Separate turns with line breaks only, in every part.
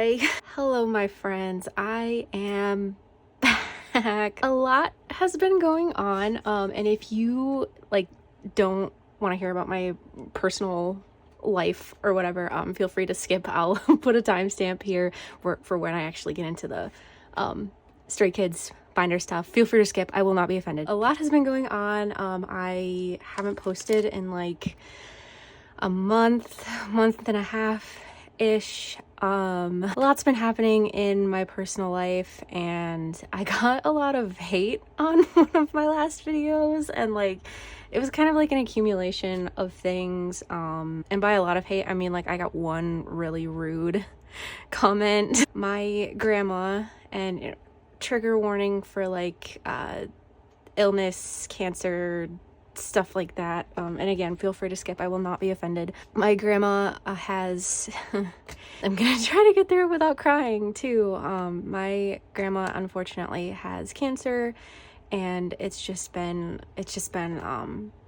Hi. Hello, my friends. I am back. A lot has been going on, and if you don't want to hear about my personal life or whatever, feel free to skip. I'll put a timestamp here for when I actually get into the Stray Kids binder stuff. Feel free to skip. I will not be offended. A lot has been going on. I haven't posted in like a month and a half ish. A lot's been happening in my personal life, and I got a lot of hate on one of my last videos, and it was kind of like an accumulation of things. And by a lot of hate, I mean I got one really rude comment. My grandma, and trigger warning for illness, cancer, stuff like that, and again, feel free to skip. I will not be offended. My grandma has I'm gonna try to get through it without crying too. My grandma unfortunately has cancer, and it's just been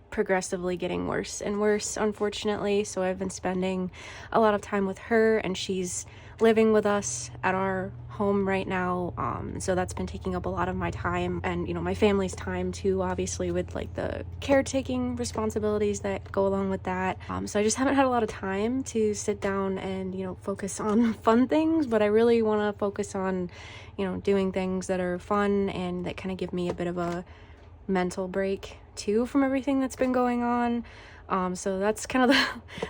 progressively getting worse and worse, unfortunately. So I've been spending a lot of time with her, and she's living with us at our home right now, so that's been taking up a lot of my time, and my family's time too, obviously, with the caretaking responsibilities that go along with that. So I just haven't had a lot of time to sit down and focus on fun things, but I really want to focus on doing things that are fun and that kind of give me a bit of a mental break too from everything that's been going on. So that's kind of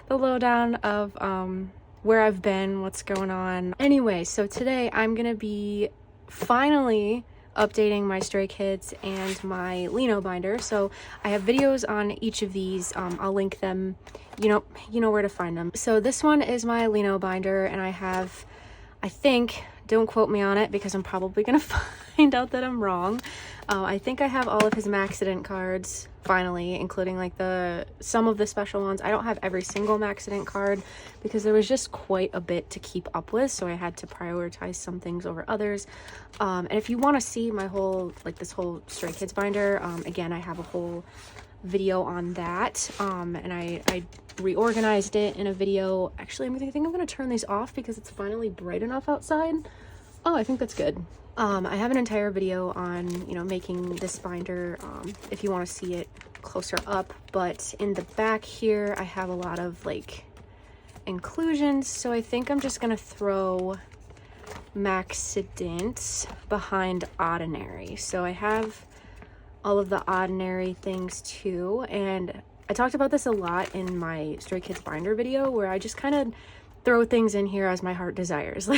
the lowdown of where I've been, what's going on. Anyway, so today I'm gonna be finally updating my Stray Kids and my Lino binder. So I have videos on each of these. I'll link them. You know where to find them. So this one is my Lino binder, and I think, don't quote me on it because I'm probably gonna find out that I'm wrong. I think I have all of his Maxident cards finally, including some of the special ones. I don't have every single Maxident card because there was just quite a bit to keep up with, so I had to prioritize some things over others. And if you want to see my whole this whole Stray Kids binder, again, I have a whole video on that, and I reorganized it in a video. Actually, I think I'm gonna turn these off because it's finally bright enough outside. Oh, I think that's good. I have an entire video on making this binder, if you want to see it closer up, but in the back here I have a lot of inclusions, so I think I'm just gonna throw Maxident behind Ordinary. So I have all of the Ordinary things too, and I talked about this a lot in my Stray Kids binder video, where I just kind of throw things in here as my heart desires.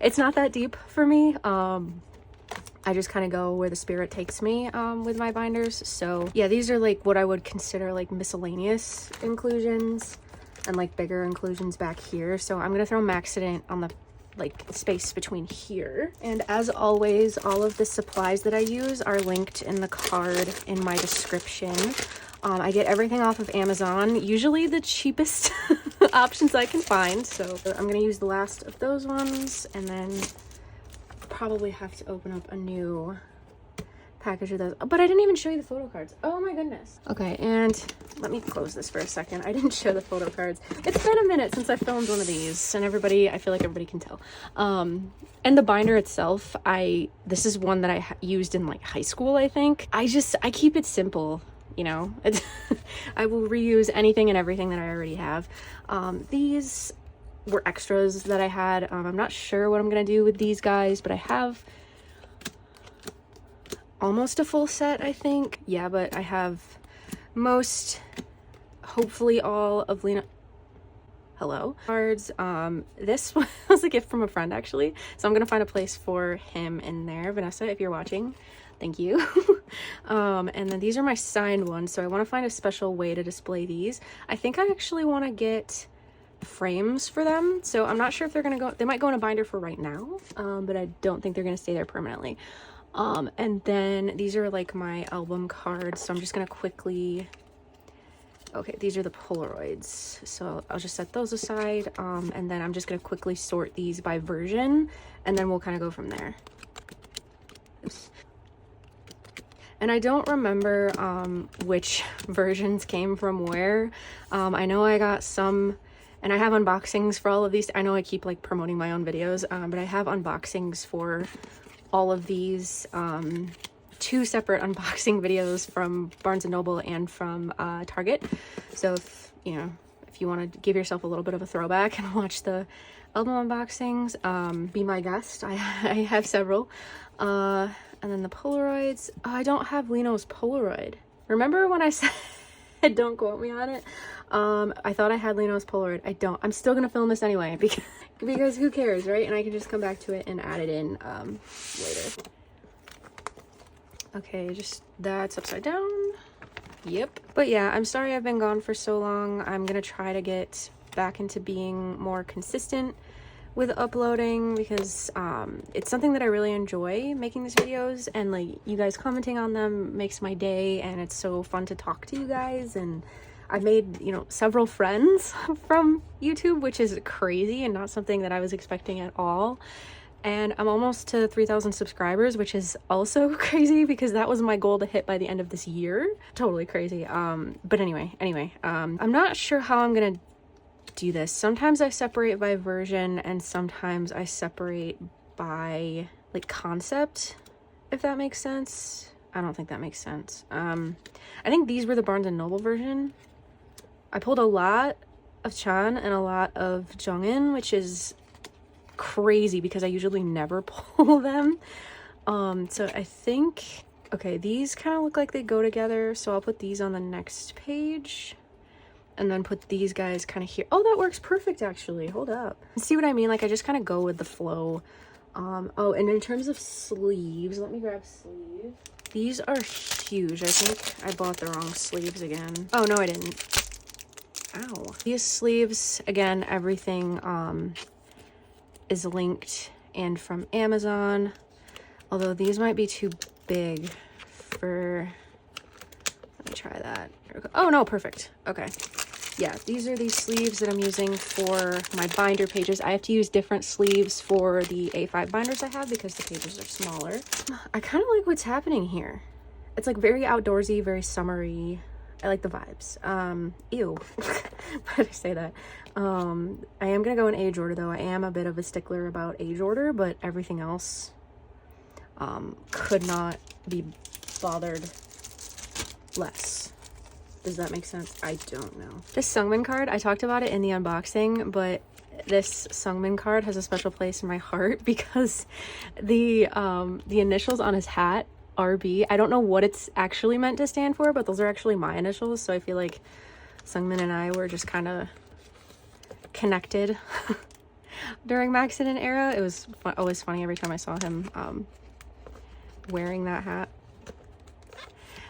It's not that deep for me. I just kind of go where the spirit takes me with my binders. So yeah, these are what I would consider miscellaneous inclusions, and bigger inclusions back here. So I'm gonna throw Maxident on the space between here. And as always, all of the supplies that I use are linked in the card in my description. I get everything off of Amazon, usually the cheapest options I can find. So I'm gonna use the last of those ones, and then probably have to open up a new package of those. But I didn't even show you the photo cards. Oh my goodness. Okay, and let me close this for a second. I didn't show the photo cards. It's been a minute since I filmed one of these, and I feel like everybody can tell. And the binder itself, this is one that I used in high school, I think. I keep it simple. I will reuse anything and everything that I already have. These were extras that I had. I'm not sure what I'm gonna do with these guys, but I have almost a full set, I think. Yeah, but I have hopefully all of Lino cards. This was a gift from a friend, actually, so I'm gonna find a place for him in there. Vanessa, if you're watching, thank you. And then these are my signed ones, so I want to find a special way to display these. I think I actually want to get frames for them, so I'm not sure if they might go in a binder for right now, but I don't think they're gonna stay there permanently. And then these are my album cards, so I'm just gonna quickly, okay, these are the Polaroids, so I'll just set those aside, and then I'm just gonna quickly sort these by version, and then we'll kind of go from there. Oops. And I don't remember which versions came from where. I know I got some And I have unboxings for all of these. I know I keep like promoting my own videos, but I have unboxings for all of these, 2 separate unboxing videos from Barnes & Noble and from Target. So if, you know, if you want to give yourself a little bit of a throwback and watch the album unboxings, be my guest. I have several. And then the Polaroids. Oh, I don't have Lino's Polaroid. Remember when I said, don't quote me on it? I thought I had Lino's Polaroid. I don't. I'm still gonna film this anyway because who cares, right? And I can just come back to it and add it in later. Okay, just that's upside down. Yep. But yeah, I'm sorry I've been gone for so long. I'm gonna try to get back into being more consistent with uploading because it's something that I really enjoy, making these videos, and like you guys commenting on them makes my day, and it's so fun to talk to you guys. And I've made, you know, several friends from YouTube, which is crazy and not something that I was expecting at all. And I'm almost to 3,000 subscribers, which is also crazy because that was my goal to hit by the end of this year. Totally crazy. But anyway, I'm not sure how I'm gonna do this. Sometimes I separate by version and sometimes I separate by like concept, if that makes sense. I don't think that makes sense. I think these were the Barnes & Noble version. I pulled a lot of Chan and a lot of Jungin, which is crazy because I usually never pull them. So I think, okay, these kind of look like they go together, so I'll put these on the next page and then put these guys kind of here. Oh, that works perfect actually. Hold up. See what I mean? Like I just kind of go with the flow. Oh, and in terms of sleeves, let me grab sleeve. These are huge. I think I bought the wrong sleeves again. Oh, no, I didn't. Ow. These sleeves, again, everything is linked and from Amazon. Although these might be too big for... Let me try that. Oh, no, perfect. Okay. Yeah, these are these sleeves that I'm using for my binder pages. I have to use different sleeves for the A5 binders I have because the pages are smaller. I kind of like what's happening here. It's like very outdoorsy, very summery. I like the vibes. Ew. Why did I say that? I am gonna go in age order though. I am a bit of a stickler about age order, but everything else could not be bothered less. Does that make sense? I don't know. This Sungmin card, I talked about it in the unboxing, but this Sungmin card has a special place in my heart because the initials on his hat, RB, I don't know what it's actually meant to stand for, but those are actually my initials, so I feel like Sungmin and I were just kind of connected during Maxinen era. It was always funny every time I saw him wearing that hat.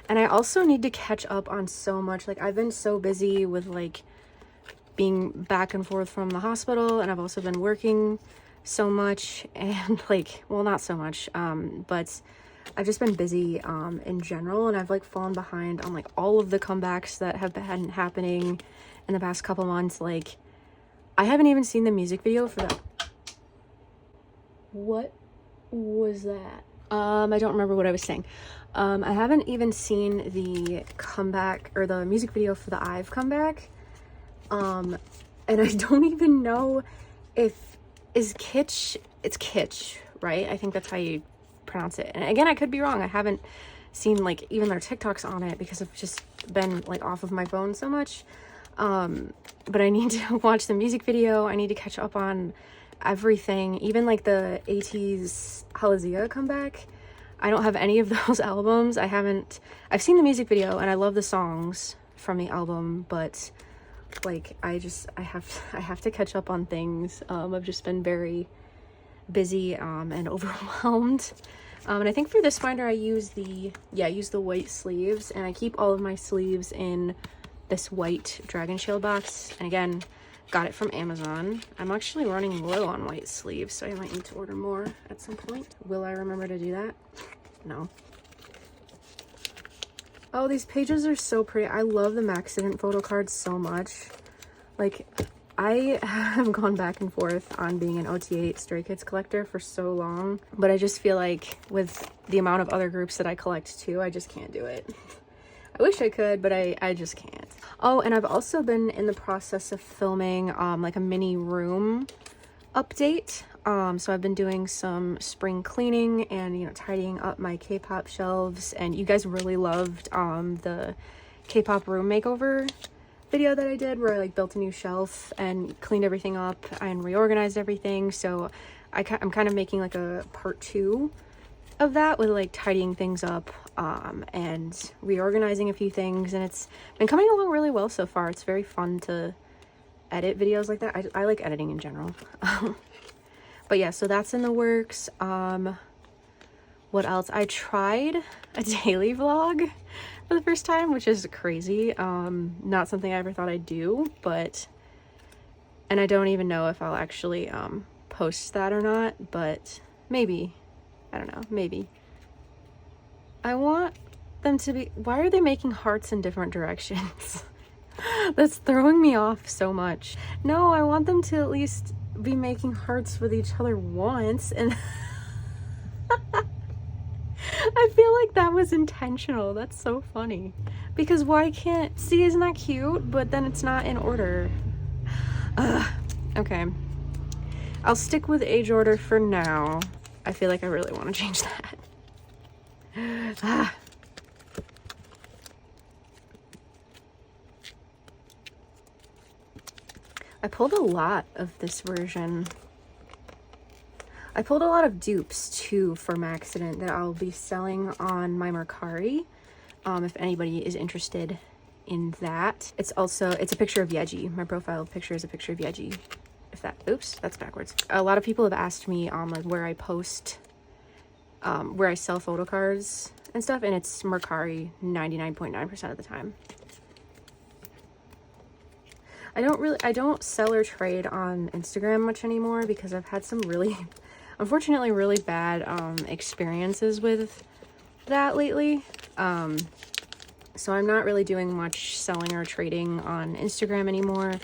And I also need to catch up on so much. Like, I've been so busy with, like, being back and forth from the hospital, and I've also been working so much, and, like, well, not so much, but I've just been busy, in general, and I've, like, fallen behind on, like, all of the comebacks that have been happening in the past couple months. Like, I haven't even seen the music video for that. What was that? I don't remember what I was saying. I haven't even seen the comeback or the music video for the IVE comeback. And I don't even know if it's Kitsch, right? I think that's how you pronounce it. And again, I could be wrong. I haven't seen like even their TikToks on it because I've just been like off of my phone so much. But I need to watch the music video. I need to catch up on everything, even like the ateez Halazia comeback. I don't have any of those albums. I've seen the music video and I love the songs from the album, but like I have to catch up on things. I've just been very busy and overwhelmed. And I think for this binder I use the white sleeves, and I keep all of my sleeves in this white Dragon Shield box. And again, got it from Amazon. I'm actually running low on white sleeves, so I might need to order more at some point. Will I remember to do that? No. Oh, these pages are so pretty. I love the Maxinen photo cards so much. Like, I have gone back and forth on being an OT8 Stray Kids collector for so long, but I just feel like with the amount of other groups that I collect too, I just can't do it. I wish I could, but I just can't. Oh, and I've also been in the process of filming like a mini room update. So I've been doing some spring cleaning and, you know, tidying up my K-pop shelves, and you guys really loved the K-pop room makeover video that I did where I like built a new shelf and cleaned everything up and reorganized everything. So I'm kind of making like a part 2 of that with like tidying things up and reorganizing a few things, and it's been coming along really well so far. It's very fun to edit videos like that. I like editing in general. But yeah, so that's in the works. What else? I tried a daily vlog for the first time, which is crazy. Not something I ever thought I'd do, and I don't even know if I'll actually post that or not, but maybe. I don't know, maybe. I want them to be, why are they making hearts in different directions? That's throwing me off so much. No, I want them to at least be making hearts with each other once, and I feel like that was intentional. That's so funny. Because why can't, see, isn't that cute? But then it's not in order. Okay. I'll stick with age order for now. I feel like I really want to change that. I pulled a lot of this version. I pulled a lot of dupes too from accident that I'll be selling on my Mercari, if anybody is interested in that. It's a picture of Yeji. My profile picture is a picture of Yeji. If that, oops, that's backwards. A lot of people have asked me like where I post, where I sell photocards and stuff, and it's Mercari 99.9% of the time. I don't sell or trade on Instagram much anymore because I've had some really, unfortunately, really bad experiences with that lately. So I'm not really doing much selling or trading on Instagram anymore.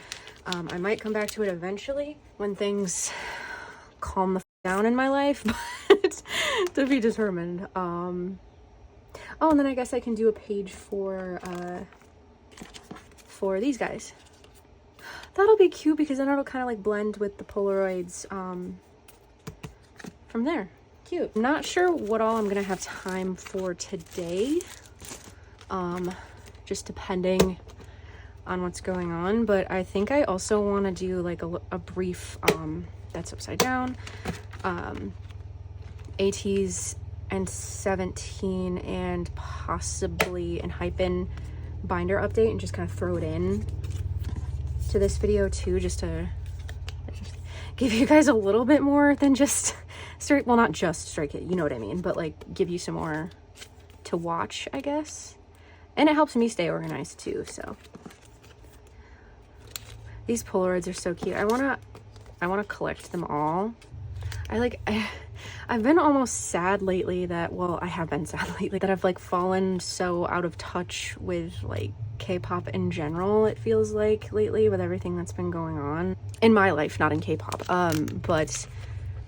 I might come back to it eventually when things calm the down in my life, but to be determined. Oh, and then I guess I can do a page for these guys. That'll be cute because then it'll kind of like blend with the Polaroids from there. Cute. I'm not sure what all I'm gonna have time for today, just depending on what's going on, but I think I also want to do like a brief that's upside down, ateez and 17 and possibly enhypen binder update, and just kind of throw it in to this video too, just to give you guys a little bit more than just straight, well, not just Stray Kid, you know what I mean, but like give you some more to watch, I guess. And it helps me stay organized too. So these Polaroids are so cute. I wanna collect them all. I've been almost sad lately that, well, I have been sad lately that I've like fallen so out of touch with like K-pop in general, it feels like lately, with everything that's been going on in my life, not in K-pop. But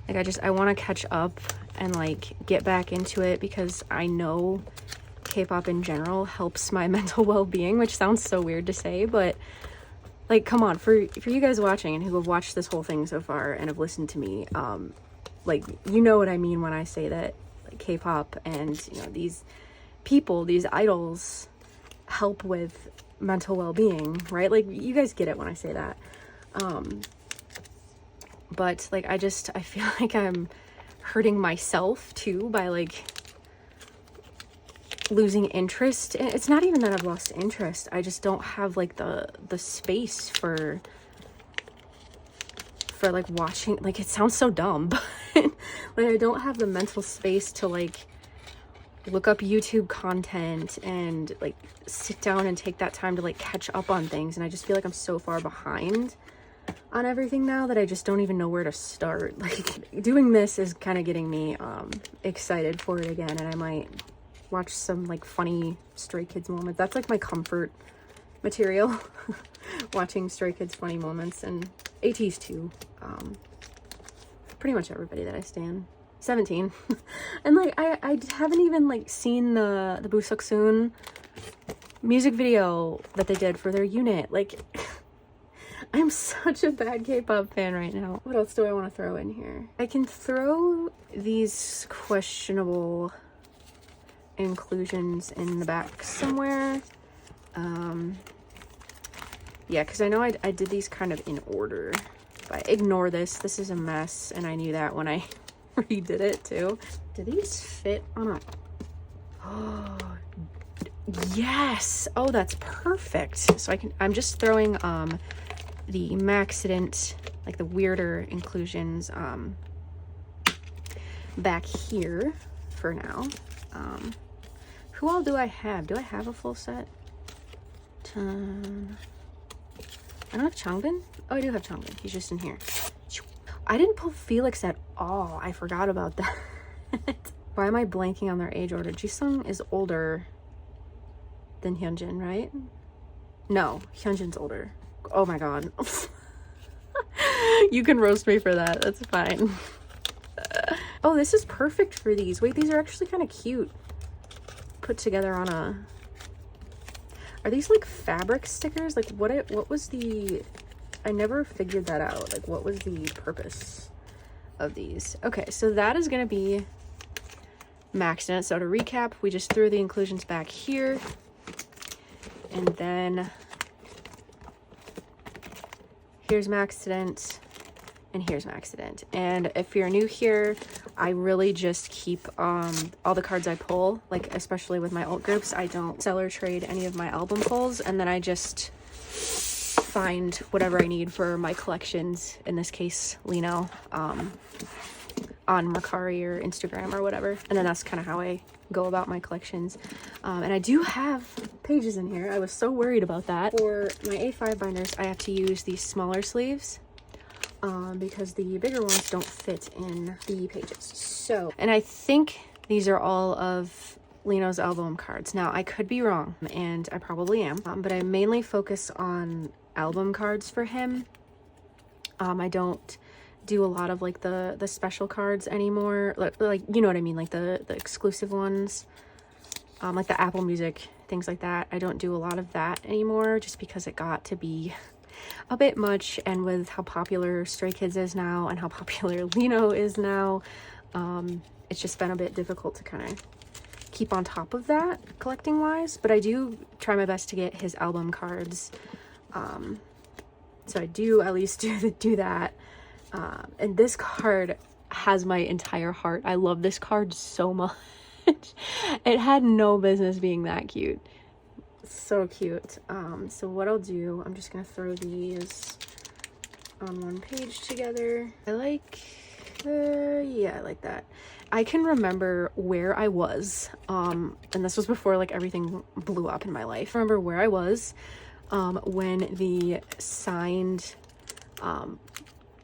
like I want to catch up and like get back into it because I know K-pop in general helps my mental well-being, which sounds so weird to say, but like, come on, for you guys watching and who have watched this whole thing so far and have listened to me, like, you know what I mean when I say that like K-pop and, you know, these people, these idols help with mental well-being, right? Like, you guys get it when I say that. But like I feel like I'm hurting myself too by like losing interest. It's not even that I've lost interest, I just don't have like the space for like watching. Like, it sounds so dumb, but like I don't have the mental space to like look up YouTube content and like sit down and take that time to like catch up on things. And I just feel like I'm so far behind on everything now that I just don't even know where to start. Like, doing this is kind of getting me excited for it again, and I might watch some like funny Stray Kids moments. That's like my comfort material. Watching Stray Kids funny moments, and ateez too. Pretty much everybody that I stan. 17. And like I haven't even like seen the Busuk Soon music video that they did for their unit. Like, I'm such a bad K-pop fan right now. What else do I want to throw in here? I can throw these questionable inclusions in the back somewhere. Yeah, because I know I did these kind of in order. But ignore this. This is a mess, and I knew that when I redid it too. Do these fit on a... Oh, yes. Oh, that's perfect. So I'm just throwing the Maxident, like the weirder inclusions, back here for now. Who all do I have? Do I have a full set? I don't have Changbin. Oh, I do have Changbin. He's just in here. I didn't pull Felix at all. I forgot about that. Why am I blanking on their age order? Jisung is older than Hyunjin, right? No, Hyunjin's older. Oh my god. You can roast me for that. That's fine. Oh, this is perfect for these. Wait, these are actually kind of cute. Put together on a... Are these like fabric stickers? Like what was the... I never figured that out. Like what was the purpose of these? Okay, so that is going to be Maxident. So to recap, we just threw the inclusions back here. And then here's Maxident, and here's Maxident. And if you're new here, I really just keep all the cards I pull, like especially with my alt groups, I don't sell or trade any of my album pulls, and then I just find whatever I need for my collections, in this case Lino, on Mercari or Instagram or whatever, and then that's kind of how I go about my collections. And I do have pages in here. I was so worried about that. For my A5 binders, I have to use these smaller sleeves because the bigger ones don't fit in the pages. So, and I think these are all of Lino's album cards. Now, I could be wrong, and I probably am, but I mainly focus on album cards for him. I don't do a lot of like the special cards anymore, like you know what I mean, like the exclusive ones, like the Apple Music, things like that. I don't do a lot of that anymore just because it got to be a bit much, and with how popular Stray Kids is now and how popular Lino is now, it's just been a bit difficult to kind of keep on top of that collecting wise, but I do try my best to get his album cards, so I do at least do that. And this card has my entire heart. I love this card so much. It had no business being that cute. So cute. So what I'll do, I'm just gonna throw these on one page together. I like, yeah, I like that. I can remember where I was, and this was before like everything blew up in my life. I remember where I was when the signed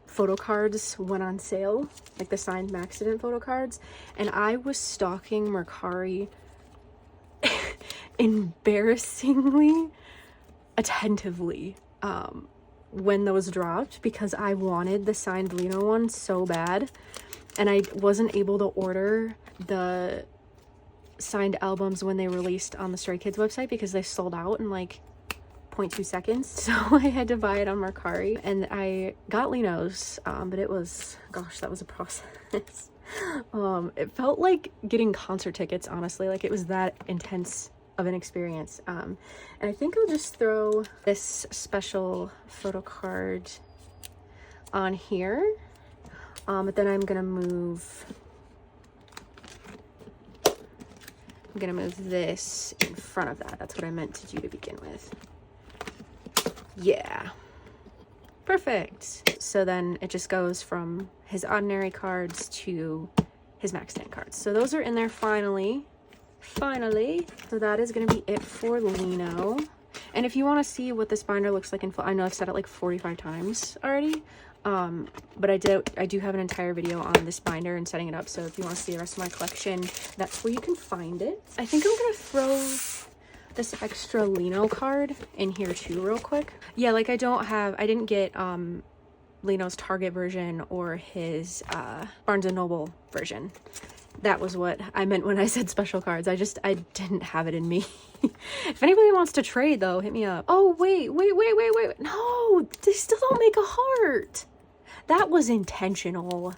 photo cards went on sale, like the signed Maxident photo cards, and I was stalking Mercari embarrassingly attentively when those dropped, because I wanted the signed Lino one so bad, and I wasn't able to order the signed albums when they released on the Stray Kids website because they sold out in like 0.2 seconds, so I had to buy it on Mercari, and I got Lino's, but it was, gosh, that was a process. It felt like getting concert tickets, honestly, like it was that intense of an experience. And I think I'll just throw this special photo card on here, but then I'm gonna move this in front of that. That's what I meant to do to begin with. Yeah, perfect. So then it just goes from his ordinary cards to his Maxident cards. So those are in there finally. So that is going to be it for Lino. And if you want to see what this binder looks like in full, I know I've said it like 45 times already, but I do have an entire video on this binder and setting it up. So if you want to see the rest of my collection, that's where you can find it. I think I'm going to throw this extra Lino card in here too real quick. Yeah, like I didn't get Lino's Target version or his Barnes & Noble version. That was what I meant when I said special cards. I didn't have it in me. If anybody wants to trade though, hit me up. Oh, wait. No, they still don't make a heart. That was intentional.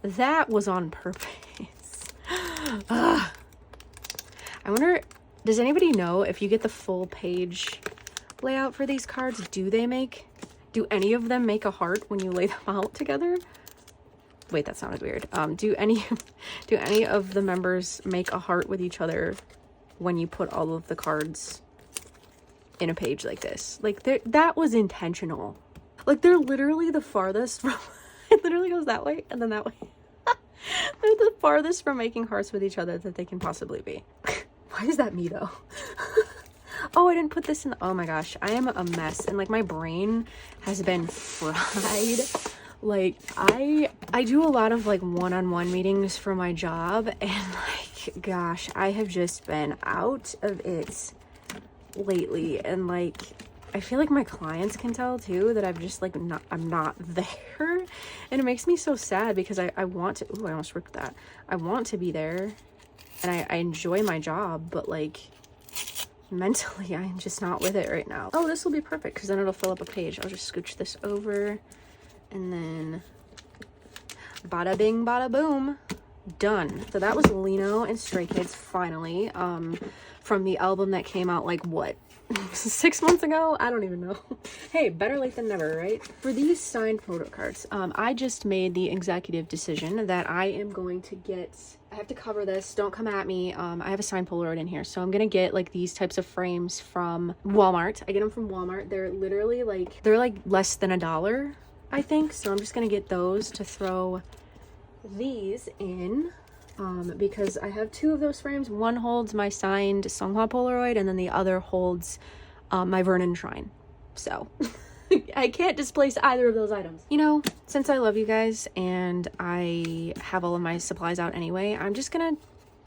That was on purpose. Ugh. I wonder, does anybody know if you get the full page layout for these cards, do any of them make a heart when you lay them out together? Wait, that sounded weird. Do any of the members make a heart with each other when you put all of the cards in a page like this? Like, that was intentional. Like, they're literally the farthest from it literally goes that way and then that way. They're the farthest from making hearts with each other that they can possibly be. Why is that me though? Oh, I didn't put this in oh my gosh, I am a mess, and like my brain has been fried. Like I do a lot of like one-on-one meetings for my job, and like gosh, I have just been out of it lately, and like I feel like my clients can tell too that I'm just like I'm not there, and it makes me so sad because I want to. Ooh, I almost ripped that. I want to be there, and I enjoy my job, but like mentally I'm just not with it right now. Oh, this will be perfect because then it'll fill up a page. I'll just scooch this over, and then bada bing bada boom, done. So that was Lino and Stray Kids finally, from the album that came out like what, 6 months ago? I don't even know. Hey, better late than never, right? For these signed photo cards, I just made the executive decision that I am going to get, I have to cover this, don't come at me. I have a signed Polaroid in here, so I'm gonna get like these types of frames from Walmart. I get them from Walmart. They're literally like, they're like less than $1, I think. So I'm just gonna get those to throw these in. Because I have 2 of those frames. One holds my signed Songhwa Polaroid, and then the other holds my Vernon Shrine. So I can't displace either of those items. You know, since I love you guys and I have all of my supplies out anyway, I'm just gonna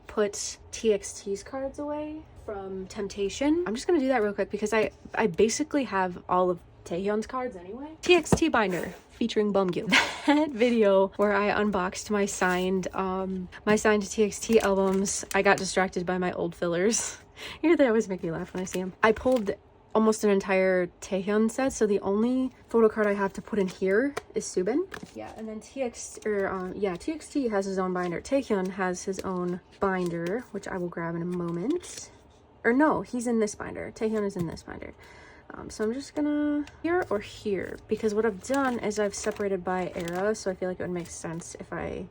put TXT's cards away from Temptation. I'm just gonna do that real quick because I basically have all of Taehyun's cards anyway. TXT binder featuring Bumgyu. That video where I unboxed my signed TXT albums, I got distracted by my old fillers. You know, they always make me laugh when I see them. I pulled almost an entire Taehyun set, so the only photo card I have to put in here is Subin. Yeah, and then TXT has his own binder. Taehyun has his own binder, which I will grab in a moment. Or no, he's in this binder. Taehyun is in this binder. So I'm just gonna here or here, because what I've done is I've separated by era, so I feel like it would make sense if I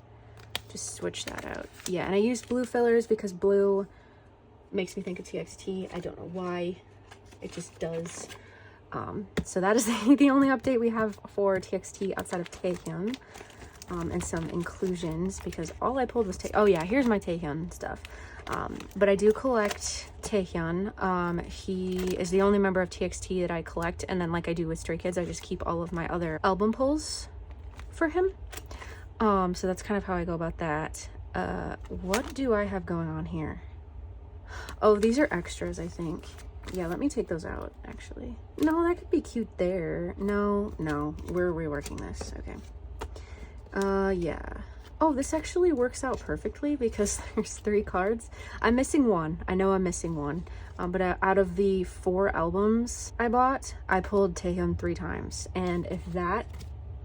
just switch that out. Yeah, and I used blue fillers because blue makes me think of TXT. I don't know why, it just does. So that is the only update we have for TXT outside of Taehyun, and some inclusions, because all I pulled was oh yeah, here's my Taehyun stuff. But I do collect Taehyun. He is the only member of TXT that I collect, and then like I do with Stray Kids, I just keep all of my other album pulls for him. So that's kind of how I go about that. What do I have going on here? Oh, these are extras, I think. Yeah, let me take those out, actually. No, that could be cute there. No, we're reworking this. Okay. Yeah. Oh, this actually works out perfectly because there's 3 cards. I'm missing one. I know I'm missing one. But out of the 4 albums I bought, I pulled Taehyun 3 times. And if that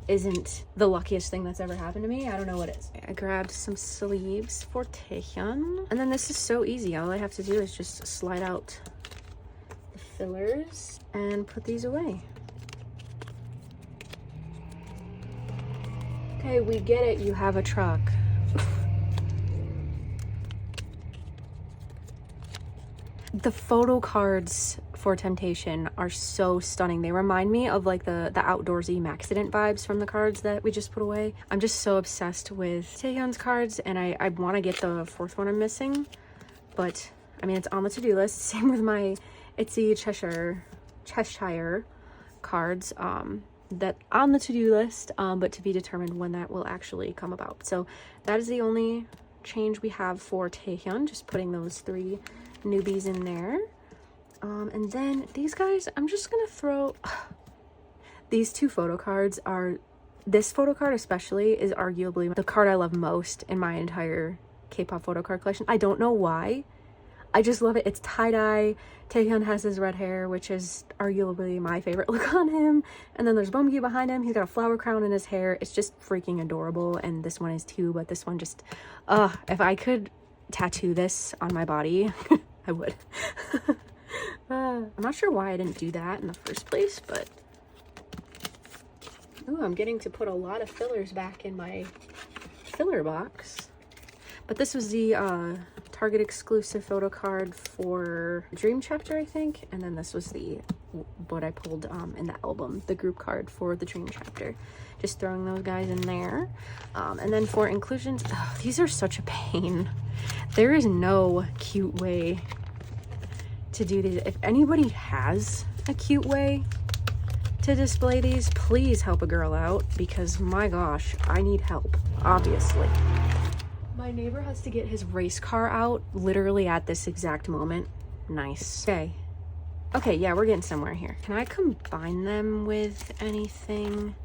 isn't the luckiest thing that's ever happened to me, I don't know what is. I grabbed some sleeves for Taehyun. And then this is so easy. All I have to do is just slide out the fillers and put these away. Okay, we get it. You have a truck. The photo cards for Temptation are so stunning. They remind me of like the outdoorsy Maxident vibes from the cards that we just put away. I'm just so obsessed with Taehyun's cards, and I want to get the 4th one I'm missing. But, I mean, it's on the to-do list. Same with my Itsy Cheshire cards. That on the to-do list, but to be determined when that will actually come about. So that is the only change we have for Taehyun, just putting those 3 newbies in there. And then these guys, I'm just gonna throw these 2 photo cards. This photo card especially is arguably the card I love most in my entire K-pop photocard collection. I don't know why. I just love it. It's tie-dye. Taehyun has his red hair, which is arguably my favorite look on him. And then there's Beomgyu behind him. He's got a flower crown in his hair. It's just freaking adorable. And this one is too, but this one just, if I could tattoo this on my body, I would. I'm not sure why I didn't do that in the first place, but ooh, I'm getting to put a lot of fillers back in my filler box. But this was the Target exclusive photo card for Dream Chapter, I think. And then this was what I pulled in the album, the group card for the Dream Chapter. Just throwing those guys in there. And then for inclusions, these are such a pain. There is no cute way to do these. If anybody has a cute way to display these, please help a girl out, because my gosh, I need help, obviously. My neighbor has to get his race car out literally at this exact moment. Nice. Okay, yeah, we're getting somewhere here. Can I combine them with anything?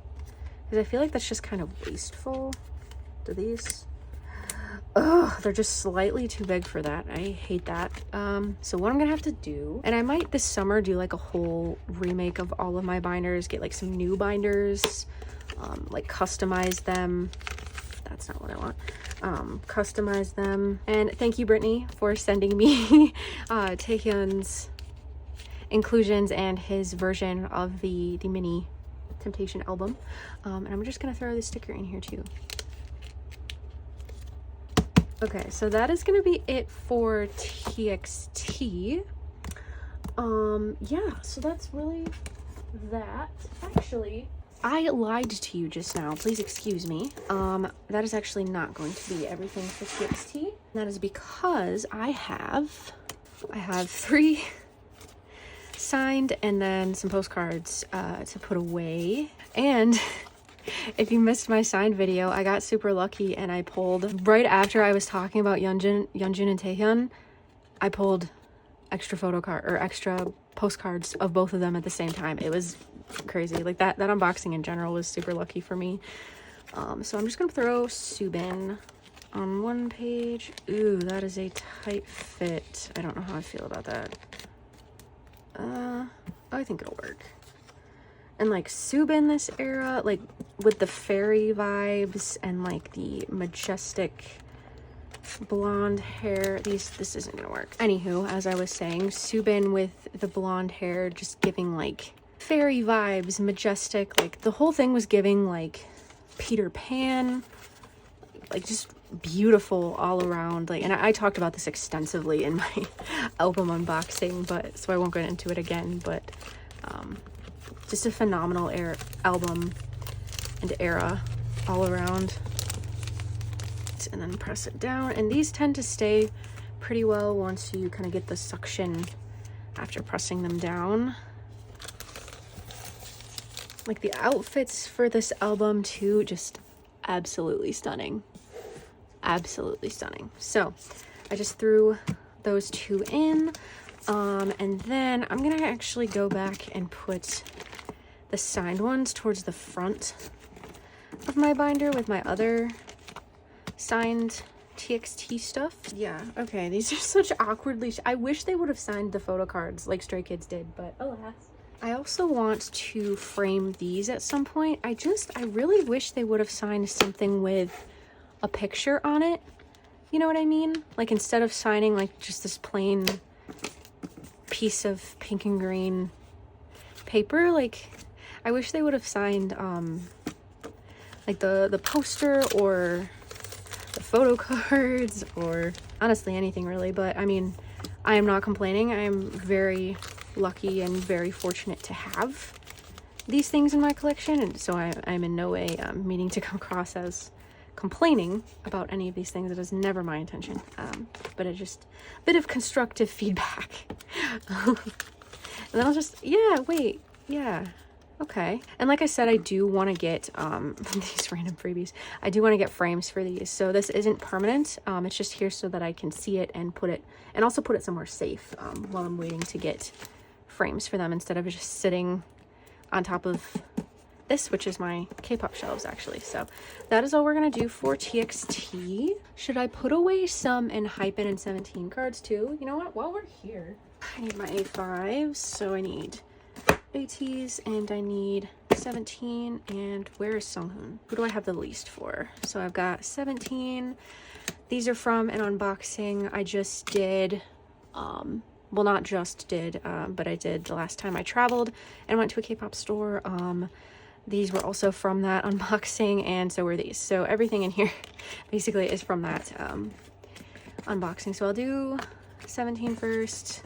Because I feel like that's just kind of wasteful. Do these? Ugh, they're just slightly too big for that. I hate that. So what I'm gonna have to do, and I might this summer do like a whole remake of all of my binders, get like some new binders, like customize them. That's not what I want. Customize them. And thank you, Brittany, for sending me Taehyun's inclusions and his version of the mini Temptation album. And I'm just gonna throw this sticker in here too. Okay, so that is gonna be it for TXT. Yeah, so that's really that. Actually, I lied to you just now. Please excuse me. That is actually not going to be everything for TXT. That is because I have 3 signed and then some postcards to put away. And if you missed my signed video, I got super lucky and I pulled, right after I was talking about Yeonjun and Taehyun, I pulled extra extra postcards of both of them at the same time. It was crazy. Like that unboxing in general was super lucky for me. So I'm just gonna throw Subin on one page. Ooh, that is a tight fit. I don't know how I feel about that. I think it'll work. And like Subin this era, like with the fairy vibes and like the majestic blonde hair, this isn't gonna work. Anywho, as I was saying, Subin with the blonde hair just giving like fairy vibes, majestic, like the whole thing was giving like Peter Pan, like just beautiful all around. Like, and I talked about this extensively in my album unboxing, but so I won't get into it again, but just a phenomenal album and era all around. And then press it down, and these tend to stay pretty well once you kind of get the suction after pressing them down. Like the outfits for this album too, just absolutely stunning. Absolutely stunning. So I just threw those 2 in, and then I'm gonna actually go back and put the signed ones towards the front of my binder with my other signed TXT stuff. Yeah, okay, these are such awkwardly I wish they would have signed the photo cards like Stray Kids did, but alas. I also want to frame these at some point. I really wish they would have signed something with a picture on it. You know what I mean? Like instead of signing like just this plain piece of pink and green paper, like I wish they would have signed like the poster or the photo cards, or honestly anything really. But I mean, I am not complaining. I am very lucky and very fortunate to have these things in my collection, and so I'm in no way meaning to come across as complaining about any of these things. It is never my intention, but it's just a bit of constructive feedback. And then I'll just, okay. And like I said, I do want to get these random freebies. I do want to get frames for these. So this isn't permanent. It's just here so that I can see it and put it, and also put it somewhere safe while I'm waiting to get frames for them, instead of just sitting on top of this switches my K-pop shelves actually. So that is all we're gonna do for TXT. Should I put away some enhypen and 17 cards too? You know what, while we're here, I need my A5s, so I need ateez and I need 17, and where is Sunghoon? Who do I have the least for? So I've got 17. These are from an unboxing I just did, well, not just did, but I did the last time I traveled and went to a K-pop store. These were also from that unboxing, and so were these. So everything in here basically is from that unboxing. So I'll do 17 first,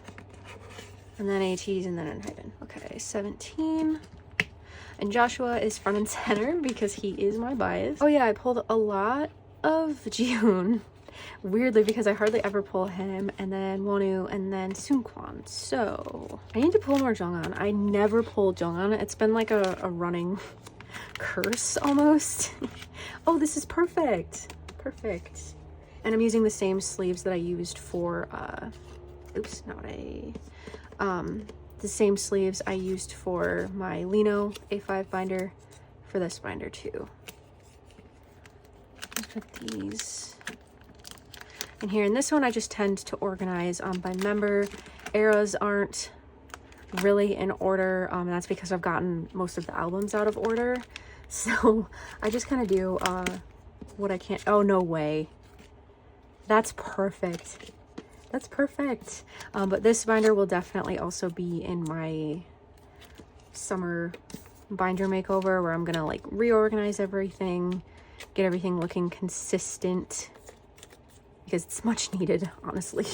and then ateez, and then enhypen. Okay, 17. And Joshua is front and center because he is my bias. Oh yeah, I pulled a lot of Jihoon. Weirdly, because I hardly ever pull him, and then Wonwoo, and then Seungkwan. So I need to pull more Jonghan. I never pulled Jonghan. It's been like a running curse almost. Oh, this is perfect. Perfect. And I'm using the same sleeves that I used for oops, not a the same sleeves I used for my Lino A5 binder for this binder too. Let's put these in here. And this one I just tend to organize by member. Eras aren't really in order, and that's because I've gotten most of the albums out of order. So I just kind of do what I can. Oh, no way. That's perfect. That's perfect. But this binder will definitely also be in my summer binder makeover, where I'm gonna like reorganize everything, get everything looking consistent, because it's much needed, honestly.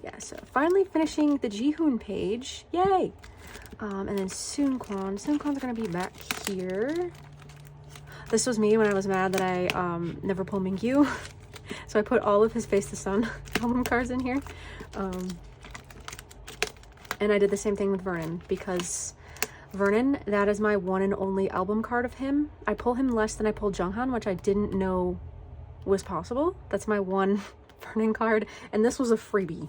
Yeah, so finally finishing the Jihoon page. Yay! And then Seungkwan's gonna be back here. This was me when I was mad that I never pulled Mingyu. So I put all of his Face the Sun album cards in here. And I did the same thing with Vernon, because Vernon, that is my one and only album card of him. I pull him less than I pull Jonghan, which I didn't know was possible. That's my one Vernon card, and this was a freebie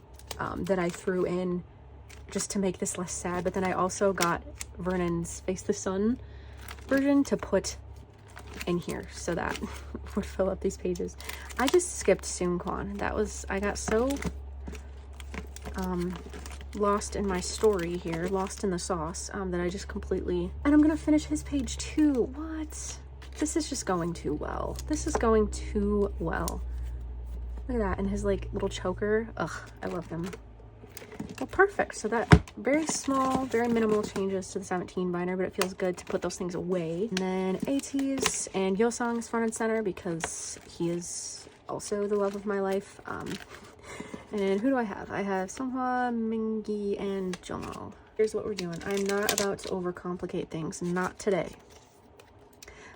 that I threw in just to make this less sad. But then I also got Vernon's Face the Sun version to put in here, so that would fill up these pages. I just skipped Seungkwan. That was, I got so lost in my story here, lost in the sauce, that I just completely, and I'm gonna finish his page too. What? This is just going too well. This is going too well. Look at that, and his like little choker. Ugh, I love him. Well, perfect. So that very small, very minimal changes to the 17 binder, but it feels good to put those things away. And then ateez and Yeosang's front and center, because he is also the love of my life. And who do I have? I have Songhwa, Mingi, and Jongho. Here's what we're doing. I'm not about to overcomplicate things. Not today.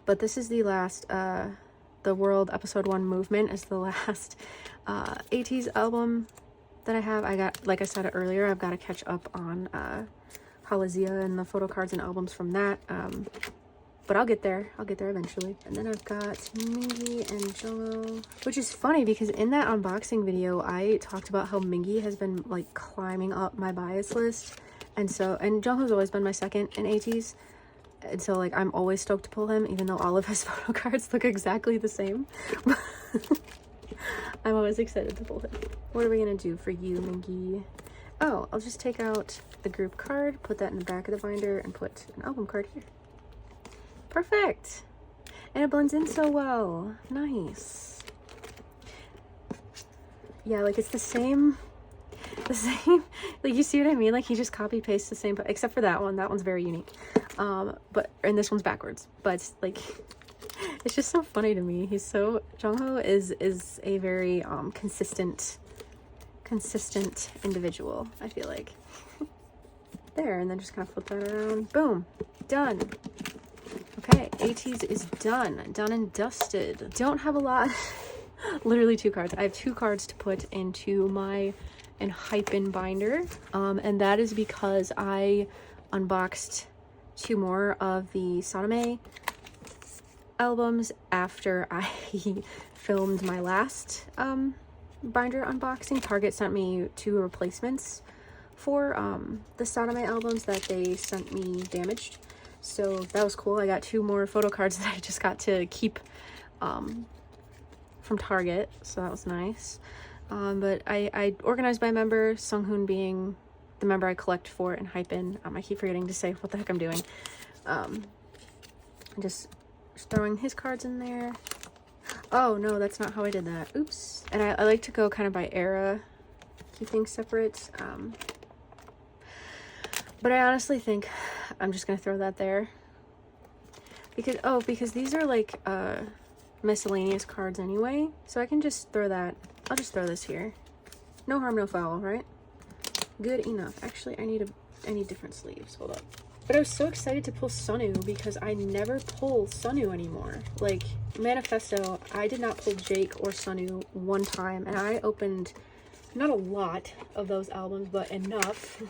But this is the last, the World Episode 1 Movement is the last ateez album that I have. I got, like I said earlier, I've got to catch up on Halazia and the photo cards and albums from that. But I'll get there. I'll get there eventually. And then I've got Mingi and Jongho, which is funny because in that unboxing video, I talked about how Mingi has been like climbing up my bias list. And so, and Jongho's always been my second in ateez. And so like, I'm always stoked to pull him, even though all of his photo cards look exactly the same. I'm always excited to pull him. What are we gonna do for you, Mingi? Oh, I'll just take out the group card, put that in the back of the binder, and put an album card here. Perfect. And it blends in so well. Nice. Yeah, like it's the same, like you see what I mean? Like he just copy pastes the same, except for that one. That one's very unique. And this one's backwards, but like, it's just so funny to me. He's so, Jongho is a very consistent individual, I feel like. There, and then just kind of flip that around. Boom, done. Okay, ateez is done and dusted. Don't have a lot. Literally 2 cards. I have 2 cards to put into my enhypen binder, and that is because I unboxed 2 more of the Soname albums after I filmed my last binder unboxing. Target sent me 2 replacements for the Sodomite albums that they sent me damaged. So that was cool. I got 2 more photo cards that I just got to keep from Target, so that was nice. But I organized by member, Sunghoon being the member I collect for enhypen. I keep forgetting to say what the heck I'm doing. Just throwing his cards in there. Oh no, that's not how I did that. Oops. And I like to go kind of by era, keep things separate. But I honestly think I'm just gonna throw that there because these are like miscellaneous cards anyway, so I can just throw that. I'll just throw this here. No harm, no foul, right? Good enough. Actually, I need different sleeves. Hold up. But I was so excited to pull Sunu because I never pull Sunu anymore. Like Manifesto, I did not pull Jake or Sunu one time, and I opened not a lot of those albums, but enough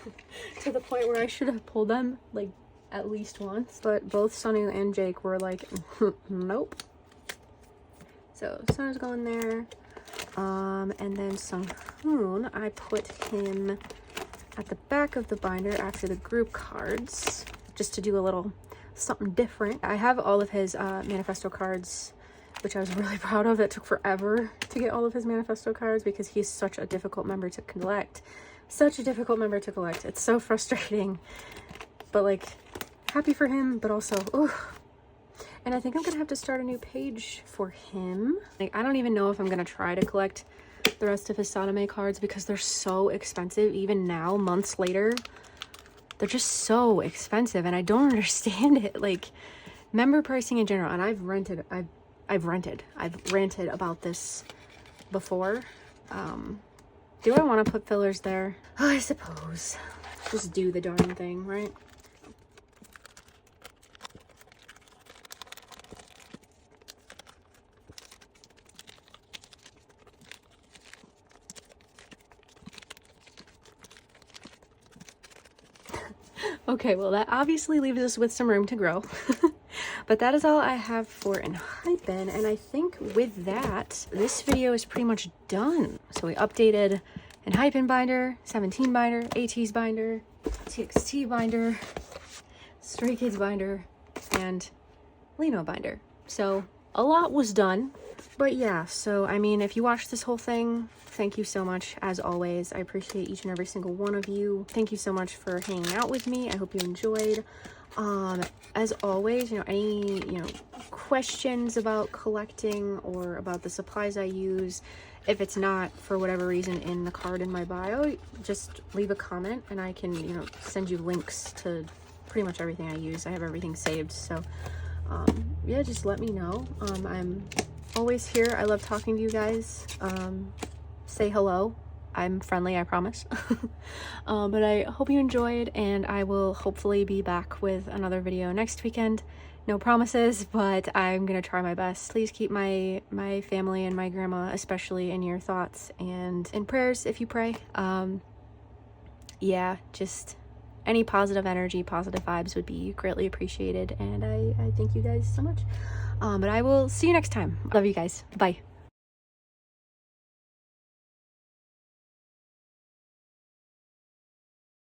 to the point where I should have pulled them like at least once. But both Sunu and Jake were like, nope. So Sunu's going there. And then Sunghoon, I put him at the back of the binder after the group cards, just to do a little something different. I have all of his manifesto cards, which I was really proud of. It took forever to get all of his manifesto cards because he's such a difficult member to collect. Such a difficult member to collect. It's so frustrating. But like, happy for him, but also, ooh. And I think I'm gonna have to start a new page for him. Like, I don't even know if I'm gonna try to collect the rest of his Sodomite cards because they're so expensive. Even now, months later, they're just so expensive, and I don't understand it. Like, member pricing in general, and I've ranted about this before. Do I want to put fillers there? Oh, I suppose. Just do the darn thing, right? Okay, well, that obviously leaves us with some room to grow. But that is all I have for enhypen, and I think with that, this video is pretty much done. So we updated enhypen binder, 17 binder, ateez binder, TXT binder, Stray Kids binder, and Lino binder. So a lot was done. But yeah, so I mean, if you watched this whole thing, thank you so much. As always, I appreciate each and every single one of you. Thank you so much for hanging out with me. I hope you enjoyed. As always, any questions about collecting or about the supplies I use, if it's not for whatever reason in the card in my bio, just leave a comment and I can send you links to pretty much everything I use. I have everything saved, so yeah, just let me know. I'm always here. I love talking to you guys. Say hello. I'm friendly, I promise. But I hope you enjoyed, and I will hopefully be back with another video next weekend. No promises, but I'm gonna try my best. Please keep my family and my grandma especially in your thoughts and in prayers if you pray. Yeah, just any positive energy, positive vibes would be greatly appreciated, and I thank you guys so much. But I will see you next time. Love you guys. Bye.